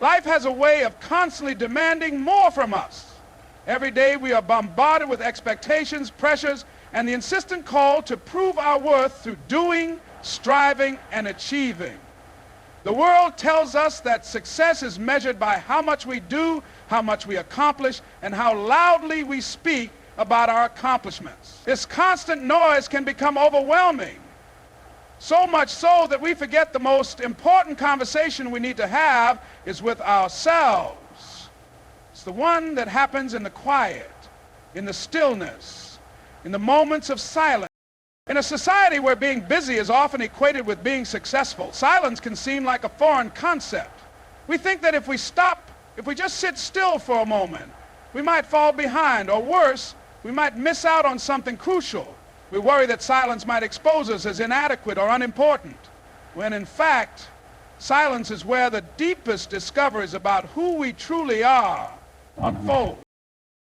Life has a way of constantly demanding more from us. Every day we are bombarded with expectations, pressures, and the insistent call to prove our worth through doing, striving, and achieving. The world tells us that success is measured by how much we do, how much we accomplish, and how loudly we speak about our accomplishments. This constant noise can become overwhelming, so much so that we forget the most important conversation we need to have is with ourselves. It's the one that happens in the quiet, in the stillness, in the moments of silence. In a society where being busy is often equated with being successful, silence can seem like a foreign concept. We think that if we just sit still for a moment, we might fall behind, or worse, we might miss out on something crucial. We worry that silence might expose us as inadequate or unimportant, when in fact, silence is where the deepest discoveries about who we truly are unfold.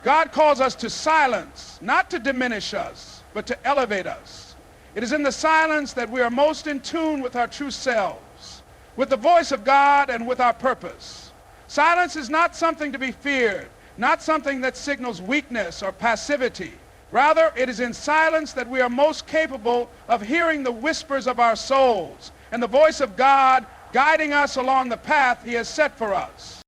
God calls us to silence, not to diminish us, but to elevate us. It is in the silence that we are most in tune with our true selves, with the voice of God and with our purpose. Silence is not something to be feared, not something that signals weakness or passivity. Rather, it is in silence that we are most capable of hearing the whispers of our souls and the voice of God guiding us along the path He has set for us.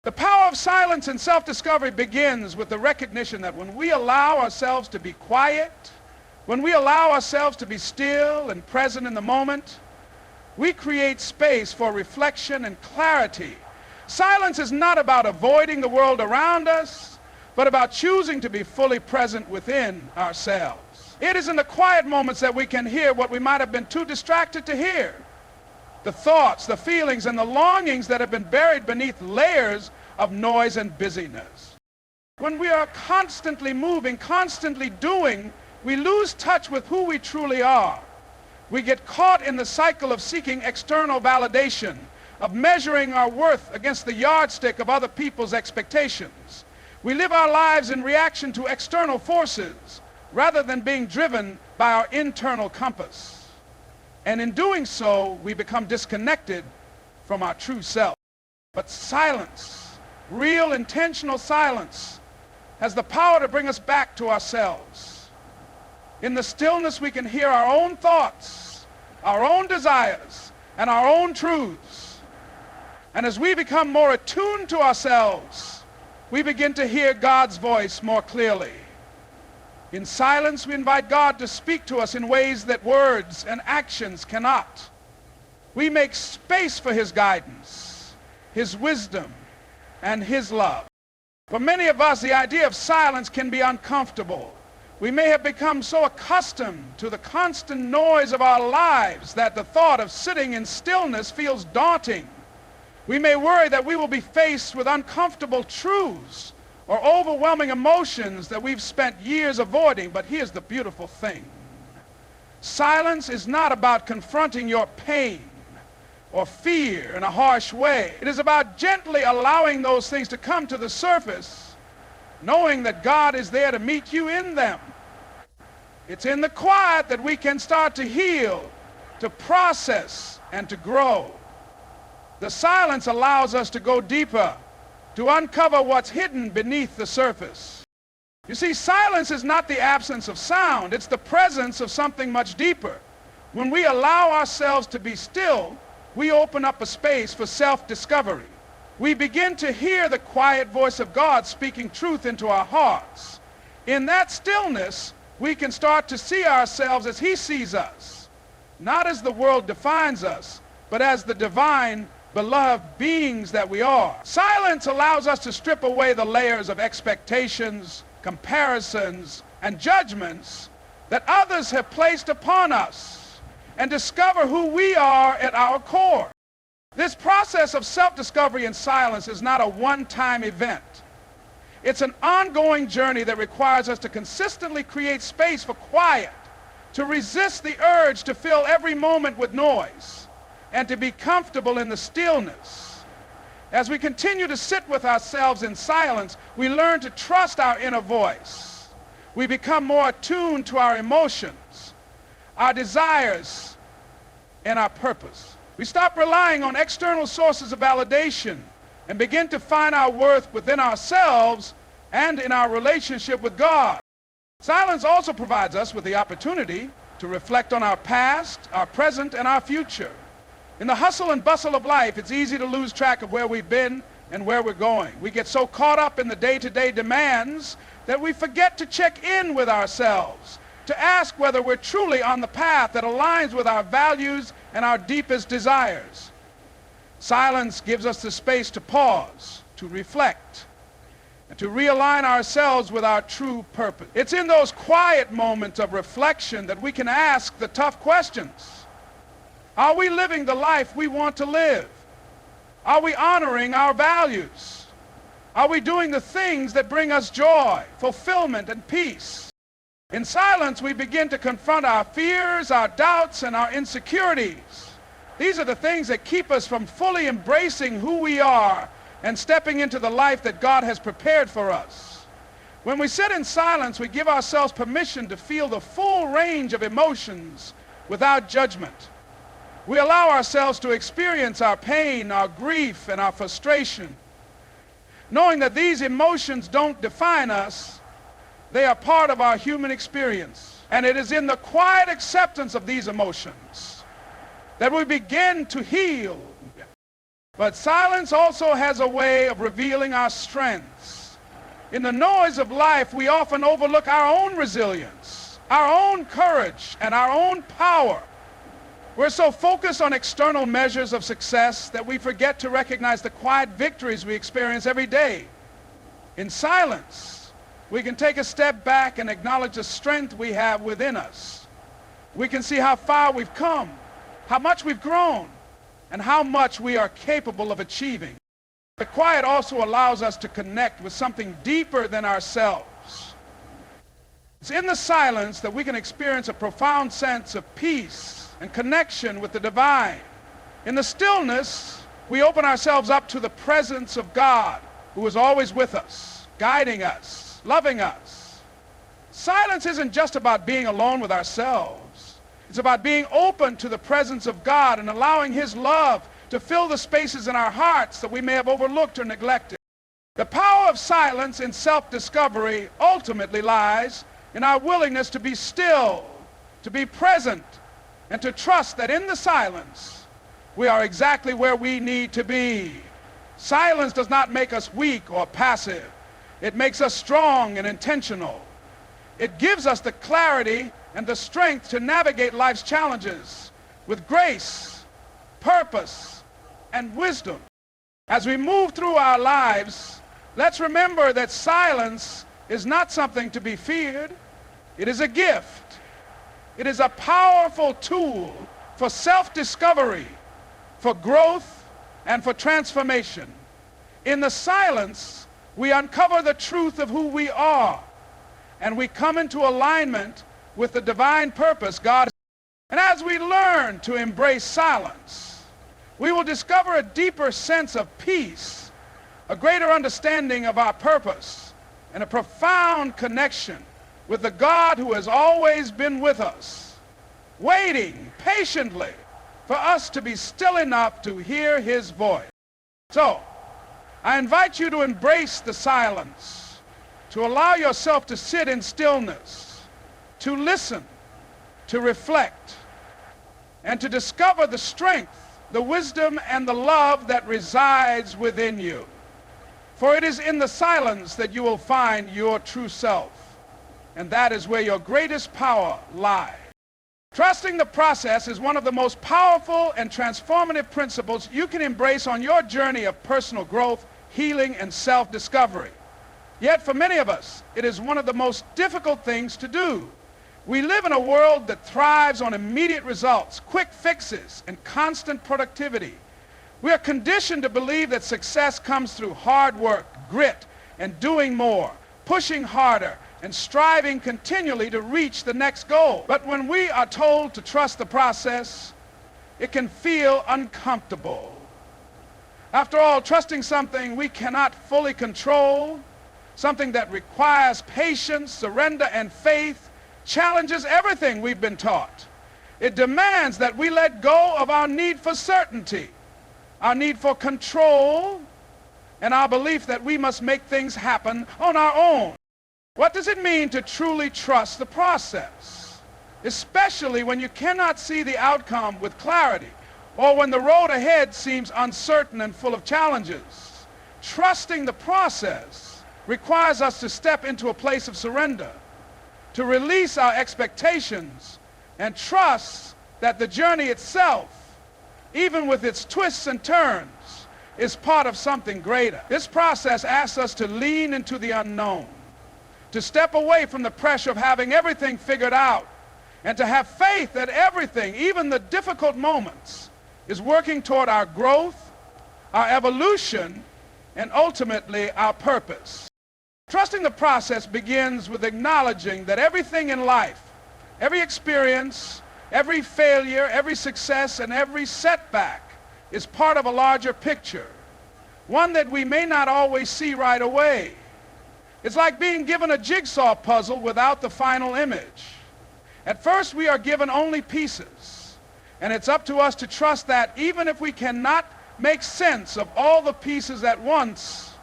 The power of silence and self-discovery begins with the recognition that when we allow ourselves to be quiet, when we allow ourselves to be still and present in the moment, we create space for reflection and clarity. Silence is not about avoiding the world around us, but about choosing to be fully present within ourselves. It is in the quiet moments that we can hear what we might have been too distracted to hear. The thoughts, the feelings, and the longings that have been buried beneath layers of noise and busyness. When we are constantly moving, constantly doing, we lose touch with who we truly are. We get caught in the cycle of seeking external validation, of measuring our worth against the yardstick of other people's expectations. We live our lives in reaction to external forces rather than being driven by our internal compass. And in doing so, we become disconnected from our true self. But silence, real intentional silence, has the power to bring us back to ourselves. In the stillness, we can hear our own thoughts, our own desires, and our own truths. And as we become more attuned to ourselves, we begin to hear God's voice more clearly. In silence, we invite God to speak to us in ways that words and actions cannot. We make space for His guidance, His wisdom, and His love. For many of us, the idea of silence can be uncomfortable. We may have become so accustomed to the constant noise of our lives that the thought of sitting in stillness feels daunting. We may worry that we will be faced with uncomfortable truths or overwhelming emotions that we've spent years avoiding. But here's the beautiful thing. Silence is not about confronting your pain or fear in a harsh way. It is about gently allowing those things to come to the surface, knowing that God is there to meet you in them. It's in the quiet that we can start to heal, to process, and to grow. The silence allows us to go deeper, to uncover what's hidden beneath the surface. You see, silence is not the absence of sound, it's the presence of something much deeper. When we allow ourselves to be still, we open up a space for self-discovery. We begin to hear the quiet voice of God speaking truth into our hearts. In that stillness, we can start to see ourselves as He sees us, not as the world defines us, but as the divine, beloved beings that we are. Silence allows us to strip away the layers of expectations, comparisons, and judgments that others have placed upon us and discover who we are at our core. This process of self-discovery in silence is not a one-time event. It's an ongoing journey that requires us to consistently create space for quiet, to resist the urge to fill every moment with noise, and to be comfortable in the stillness. As we continue to sit with ourselves in silence, we learn to trust our inner voice. We become more attuned to our emotions, our desires, and our purpose. We stop relying on external sources of validation and begin to find our worth within ourselves and in our relationship with God. Silence also provides us with the opportunity to reflect on our past, our present, and our future. In the hustle and bustle of life, it's easy to lose track of where we've been and where we're going. We get so caught up in the day-to-day demands that we forget to check in with ourselves, to ask whether we're truly on the path that aligns with our values and our deepest desires. Silence gives us the space to pause, to reflect, and to realign ourselves with our true purpose. It's in those quiet moments of reflection that we can ask the tough questions. Are we living the life we want to live? Are we honoring our values? Are we doing the things that bring us joy, fulfillment, and peace? In silence, we begin to confront our fears, our doubts, and our insecurities. These are the things that keep us from fully embracing who we are and stepping into the life that God has prepared for us. When we sit in silence, we give ourselves permission to feel the full range of emotions without judgment. We allow ourselves to experience our pain, our grief, and our frustration, knowing that these emotions don't define us. They are part of our human experience. And it is in the quiet acceptance of these emotions that we begin to heal. But silence also has a way of revealing our strengths. In the noise of life, we often overlook our own resilience, our own courage, and our own power. We're so focused on external measures of success that we forget to recognize the quiet victories we experience every day. In silence, we can take a step back and acknowledge the strength we have within us. We can see how far we've come, how much we've grown, and how much we are capable of achieving. The quiet also allows us to connect with something deeper than ourselves. It's in the silence that we can experience a profound sense of peace and connection with the divine. In the stillness, we open ourselves up to the presence of God, who is always with us, guiding us, loving us. Silence isn't just about being alone with ourselves. It's about being open to the presence of God and allowing His love to fill the spaces in our hearts that we may have overlooked or neglected. The power of silence in self-discovery ultimately lies in our willingness to be still, to be present, and to trust that in the silence, we are exactly where we need to be. Silence does not make us weak or passive. It makes us strong and intentional. It gives us the clarity and the strength to navigate life's challenges with grace, purpose, and wisdom. As we move through our lives, let's remember that silence is not something to be feared. It is a gift. It is a powerful tool for self-discovery, for growth, and for transformation. In the silence, we uncover the truth of who we are, and we come into alignment with the divine purpose God has. And as we learn to embrace silence, we will discover a deeper sense of peace, a greater understanding of our purpose, and a profound connection with the God who has always been with us, waiting patiently for us to be still enough to hear His voice. So, I invite you to embrace the silence, to allow yourself to sit in stillness, to listen, to reflect, and to discover the strength, the wisdom, and the love that resides within you. For it is in the silence that you will find your true self. And that is where your greatest power lies. Trusting the process is one of the most powerful and transformative principles you can embrace on your journey of personal growth, healing, and self-discovery. Yet for many of us, it is one of the most difficult things to do. We live in a world that thrives on immediate results, quick fixes, and constant productivity. We are conditioned to believe that success comes through hard work, grit, and doing more, pushing harder, and striving continually to reach the next goal. But when we are told to trust the process, it can feel uncomfortable. After all, trusting something we cannot fully control, something that requires patience, surrender, and faith, challenges everything we've been taught. It demands that we let go of our need for certainty, our need for control, and our belief that we must make things happen on our own. What does it mean to truly trust the process? Especially when you cannot see the outcome with clarity, or when the road ahead seems uncertain and full of challenges. Trusting the process requires us to step into a place of surrender, to release our expectations, and trust that the journey itself, even with its twists and turns, is part of something greater. This process asks us to lean into the unknown, to step away from the pressure of having everything figured out, and to have faith that everything, even the difficult moments, is working toward our growth, our evolution, and ultimately our purpose. Trusting the process begins with acknowledging that everything in life, every experience, every failure, every success, and every setback is part of a larger picture, one that we may not always see right away. It's like being given a jigsaw puzzle without the final image. At first, we are given only pieces, and it's up to us to trust that even if we cannot make sense of all the pieces at once,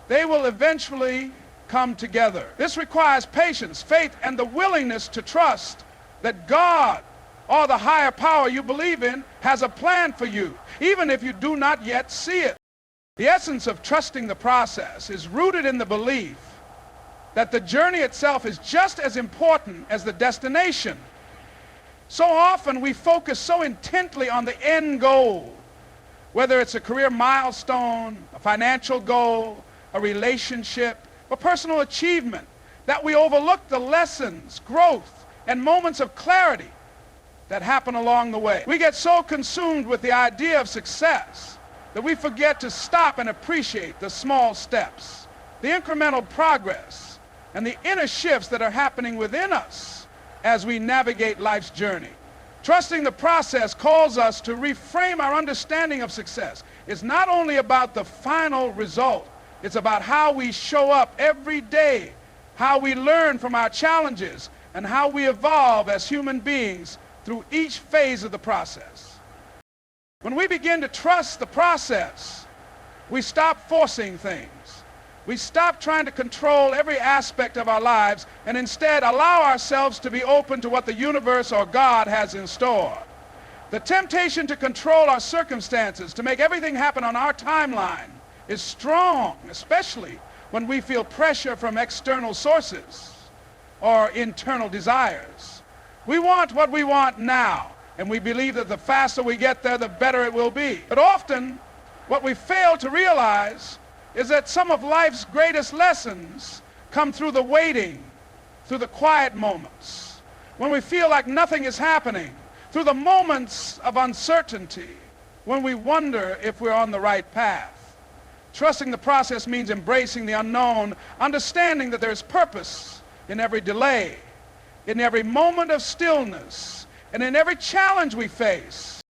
they will eventually come together. This requires patience, faith, and the willingness to trust that God, or the higher power you believe in, has a plan for you, even if you do not yet see it. The essence of trusting the process is rooted in the belief that the journey itself is just as important as the destination. So often we focus so intently on the end goal, whether it's a career milestone, a financial goal, a relationship, or personal achievement, that we overlook the lessons, growth, and moments of clarity that happen along the way. We get so consumed with the idea of success that we forget to stop and appreciate the small steps, the incremental progress, and the inner shifts that are happening within us as we navigate life's journey. Trusting the process calls us to reframe our understanding of success. It's not only about the final result, it's about how we show up every day, how we learn from our challenges, and how we evolve as human beings through each phase of the process. When we begin to trust the process, we stop forcing things. We stop trying to control every aspect of our lives and instead allow ourselves to be open to what the universe or God has in store. The temptation to control our circumstances, to make everything happen on our timeline, is strong, especially when we feel pressure from external sources or internal desires. We want what we want now, and we believe that the faster we get there, the better it will be. But often, what we fail to realize is that some of life's greatest lessons come through the waiting, through the quiet moments, when we feel like nothing is happening, through the moments of uncertainty, when we wonder if we're on the right path. Trusting the process means embracing the unknown, understanding that there's purpose in every delay, in every moment of stillness, and in every challenge we face.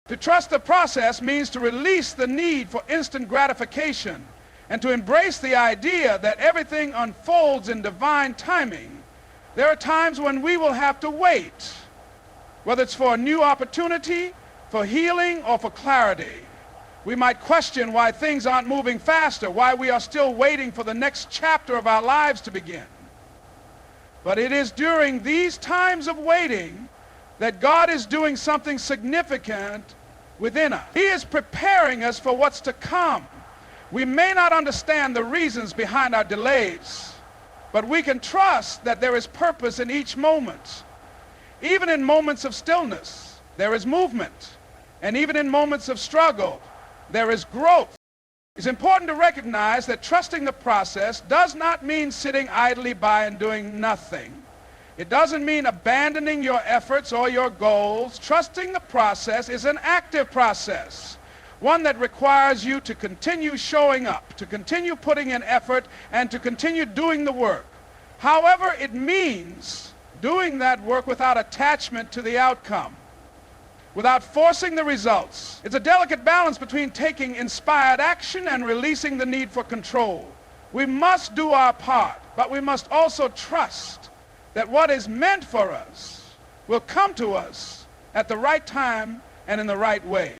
To trust the process means to release the need for instant gratification and to embrace the idea that everything unfolds in divine timing. There are times when we will have to wait, whether it's for a new opportunity, for healing, or for clarity. We might question why things aren't moving faster, why we are still waiting for the next chapter of our lives to begin. But it is during these times of waiting that God is doing something significant within us. He is preparing us for what's to come. We may not understand the reasons behind our delays, but we can trust that there is purpose in each moment. Even in moments of stillness, there is movement. And even in moments of struggle, there is growth. It's important to recognize that trusting the process does not mean sitting idly by and doing nothing. It doesn't mean abandoning your efforts or your goals. Trusting the process is an active process, one that requires you to continue showing up, to continue putting in effort, and to continue doing the work. However, it means doing that work without attachment to the outcome, without forcing the results. It's a delicate balance between taking inspired action and releasing the need for control. We must do our part, but we must also trust that what is meant for us will come to us at the right time and in the right way.